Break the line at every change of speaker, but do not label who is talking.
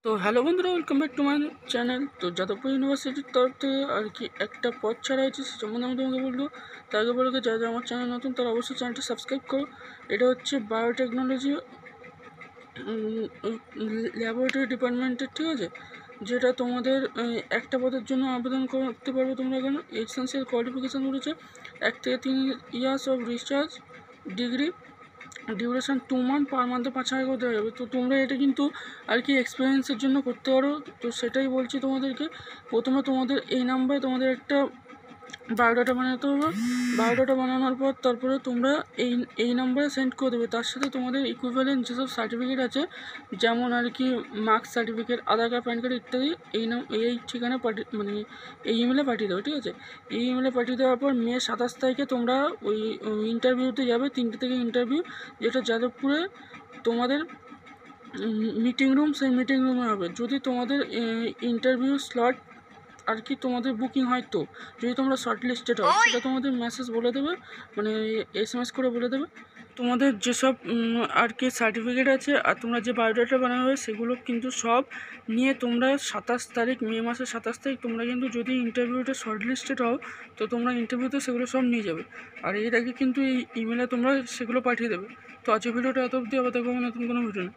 তো হ্যালো বন্ধুরা, welcome back to my channel. তো যাদবপুর ইউনিভার্সিটির তরফ থেকে আর কি একটা পদ ছাড়া হয়েছে, সে সম্বন্ধে আমি তোমাকে বলবো। তার আগে বলে যারা আমার চ্যানেল নতুন তারা অবশ্যই চ্যানেলটি সাবস্ক্রাইব করো। এটা হচ্ছে বায়োটেকনোলজি ল্যাবরেটরি ডিপার্টমেন্টের, ঠিক আছে, যেটা তোমাদের একটা পদের জন্য আবেদন করতে পারবে তোমরা। এখানে এসেন্সিয়াল কোয়ালিফিকেশান রয়েছে 1 থেকে 3 years of research degree, duration 2 month, per মান্থে 5,000 করে দেওয়া যাবে। তো তোমরা এটা কিন্তু আর কি এক্সপিরিয়েন্সের জন্য করতে পারো। তো সেটাই বলছি তোমাদেরকে। প্রথমে তোমাদের এই নাম্বারে তোমাদের একটা বায়োডাটা বানাতে হবে। বায়োডাটা বানানোর পর তারপরে তোমরা এই নাম্বারে সেন্ড করে দেবে। তার সাথে তোমাদের ইকুইভ্যালেন্ট যেসব সার্টিফিকেট আছে, যেমন আর কি মার্কস সার্টিফিকেট, আধার কার্ড, প্যান কার্ড ইত্যাদি, এই ঠিকানা মানে এই ইমেলে পাঠিয়ে দেবে, ঠিক আছে। এই ইমেলে পাঠিয়ে দেওয়ার পর মে 27 তারিখে তোমরা ওই ইন্টারভিউতে যাবে। 3টে থেকে ইন্টারভিউ, যেটা যাদবপুরে তোমাদের মিটিং রুম, সেই মিটিং রুমে হবে। যদি তোমাদের ইন্টারভিউ স্লট আর কি তোমাদের বুকিং হয়, তো যদি তোমরা শর্ট লিস্টেড হও সেটা তোমাদের মেসেজ বলে দেবে, মানে SMS করে বলে দেবে। তোমাদের যেসব আর কি সার্টিফিকেট আছে আর তোমরা যে বায়োডাটা বানাবে সেগুলো কিন্তু সব নিয়ে তোমরা 27 তারিখ, মে মাসের 27 তারিখ তোমরা কিন্তু, যদি ইন্টারভিউটা শর্ট লিস্টেড হও, তো তোমরা ইন্টারভিউতে সেগুলো সব নিয়ে যাবে। আর এর আগে কিন্তু এই ইমেলে তোমরা সেগুলো পাঠিয়ে দেবে। তো আজকের ভিডিওটা এত অবধি, আবার দেখবো নতুন কোনো ভিডিও।